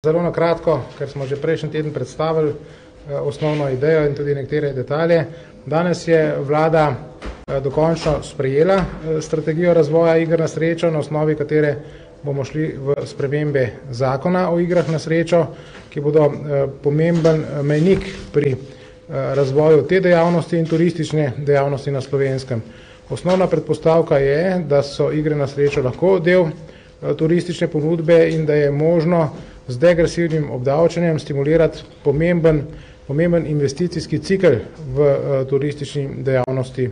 Zelo na kratko, ker smo že prejšnji teden predstavili osnovno idejo in tudi nekatere detalje. Danes je vlada dokončno sprejela strategijo razvoja iger na srečo, na osnovi katere bomo šli v spremembe zakona o igrah na srečo, ki bodo pomemben mejnik pri razvoju te dejavnosti in turistične dejavnosti na Slovenskem. Osnovna predpostavka je, da so igre na srečo lahko del turistične ponudbe in da je možno z degresivnim obdavčenjem stimulirati pomemben investicijski cikel v turistični dejavnosti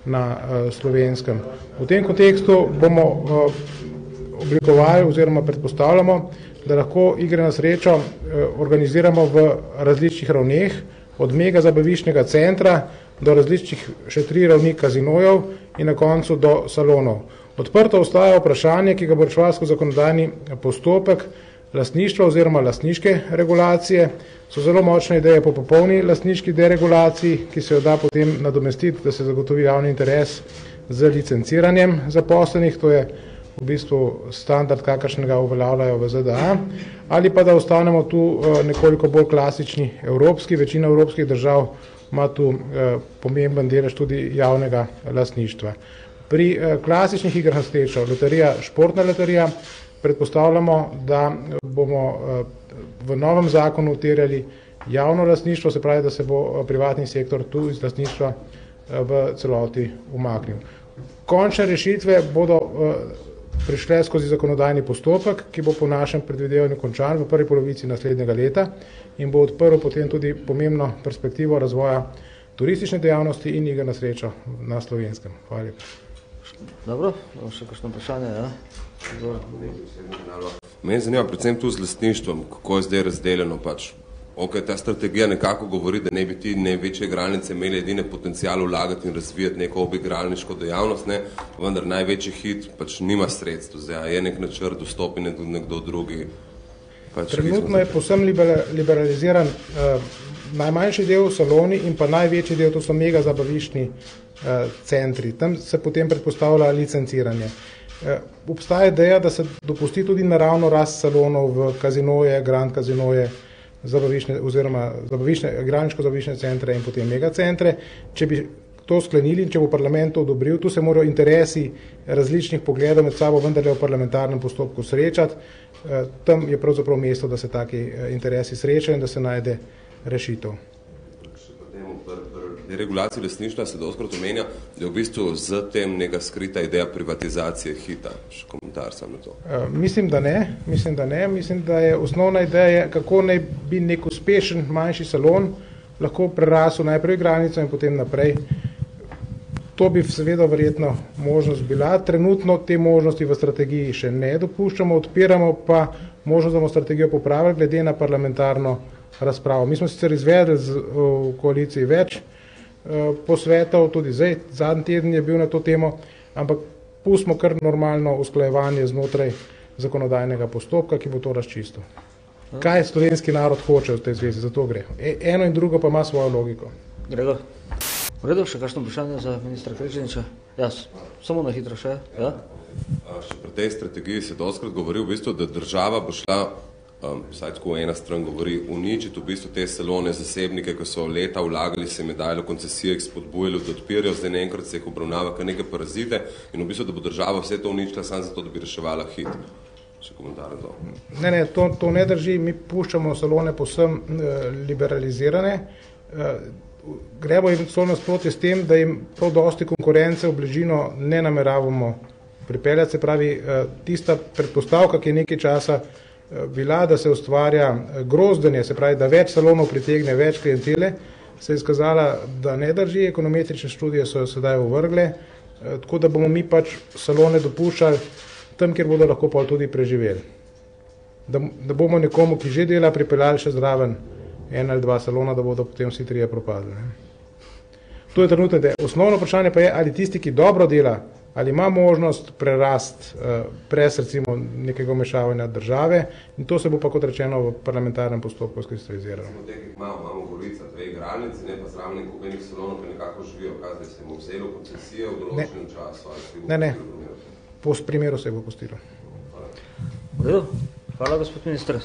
na Slovenskem. V tem kontekstu bomo oblikovali oziroma predpostavljamo, da lahko igre na srečo organiziramo v različnih ravneh, od mega zabaviščnega centra do različnih še 3 ravni kazinojev in na koncu do salonov. Odprto ostaja vprašanje, ki ga bo reševal skozi zakonodajni postopek lastništva oziroma lastniške regulacije. So zelo močne ideje po popolni lastniški deregulaciji, ki se jo da potem nadomestiti, da se zagotovi javni interes z licenciranjem zaposlenih, to je v bistvu standard, kakršnega uveljavljajo v ZDA, ali pa da ostanemo tu nekoliko bolj klasični evropski, večina evropskih držav ima tu pomemben delež tudi javnega lastništva. Pri klasičnih igrah na srečo, loterija, športna loterija, predpostavljamo, da bomo v novem zakonu terjali javno lastništvo, se pravi, da se bo privatni sektor tu iz lastništva v celoti umaknil. Končne rešitve bodo prišle skozi zakonodajni postopek, ki bo po našem predvidevanju končan v prvi polovici naslednjega leta in bo odprl potem tudi pomembno perspektivo razvoja turistične dejavnosti in iger na srečo na Slovenskem. Hvala lepa. Dobro, še kakšno vprašanje, ja? Meni zanima predvsem tu z lastništvom, kako je zdaj razdeljeno pač. Ok, ta strategija nekako govori, da ne bi ti največje igralnice imeli edine potencial vlagati in razvijati neko obigralniško dejavnost, ne? Vendar največji hit pač nima sredstv, zdaj je nek načrt, dostopi nekdo drugi. Pač, trenutno je povsem liberaliziran najmanjši del saloni in pa največji del, to so mega zabaviščni centri. Tam se potem predpostavlja licenciranje. Obstaja ideja, da se dopusti tudi naravno rast salonov v kazinoje, grand kazinoje, zabavišne oziroma igralniško-zabavišne centre in potem megacentre. Če bi to sklenili in če bo parlament to odobril, tu se morajo interesi različnih pogledov med sabo vendarle v parlamentarnem postopku srečati. Tam je pravzaprav mesto, da se taki interesi srečajo in da se najde rešitev. Pri regulaciji lastništva se dostkrat omenja, da je v bistvu z tem neka skrita ideja privatizacije hita. Še komentar sam na to. Mislim, da ne. Mislim, da je osnovna ideja, kako naj bi nek uspešen manjši salon lahko prerasel najprej igralnico in potem naprej. To bi seveda verjetno možnost bila. Trenutno te možnosti v strategiji še ne dopuščamo, odpiramo pa možnost, da bomo strategijo popravili glede na parlamentarno razpravo. Mi smo sicer izvedli v koaliciji več posvetov, tudi zdaj, zadnji teden je bil na to temo, ampak pustimo kar normalno usklajevanje znotraj zakonodajnega postopka, ki bo to razčistil. Kaj slovenski narod hoče v tej zvezi, za to gre. Eno in drugo pa ima svojo logiko. Gregor, v redu, še kakšno vprašanje za ministra Krečeniča? Jaz, samo na hitro še, ja? Še pri tej strategiji se dostkrat govori v bistvu, da država bo šla, vsaj tako ena stran govori, uničiti v bistvu te salone, zasebnike, ko so leta vlagali, se jim je dajalo koncesije, jih spodbujali, da odpirajo, zdaj naenkrat se jih obravnava kar neke parazite in v bistvu, da bo država vse to uničila samo zato, da bi reševala hit. Še komentar na to. Ne, to ne drži, mi puščamo salone povsem liberalizirane. Gremo jim celo nasproti s tem, da jim prav dosti konkurence v bližino ne nameravamo pripeljati, se pravi, tista predpostavka, ki je nekaj časa bila, da se ustvarja grozdenje, se pravi, da več salonov pritegne več klientele, se je izkazala, da ne drži, ekonometrične študije so jo sedaj uvrgle, tako da bomo mi pač salone dopuščali tam, kjer bodo lahko pa tudi preživeli. Da bomo nekomu, ki že dela, pripeljali še zraven 1 ali 2 salona, da bodo potem vsi 3 propadli. To je trenutno ideja. Osnovno vprašanje pa je, ali tisti, ki dobro dela, ali ima možnost prerast brez recimo nekega vmešavanja države in to se bo pa kot rečeno v parlamentarnem postopku skristaliziralo. Imamo Gorica 2 igralnice, ne pa zraven nekaj salonov, ki nekako živijo, kaj zdaj se jim vzelo koncesije v določenem času. Ne, po primeru se bo pustilo. Hvala, gospod minister.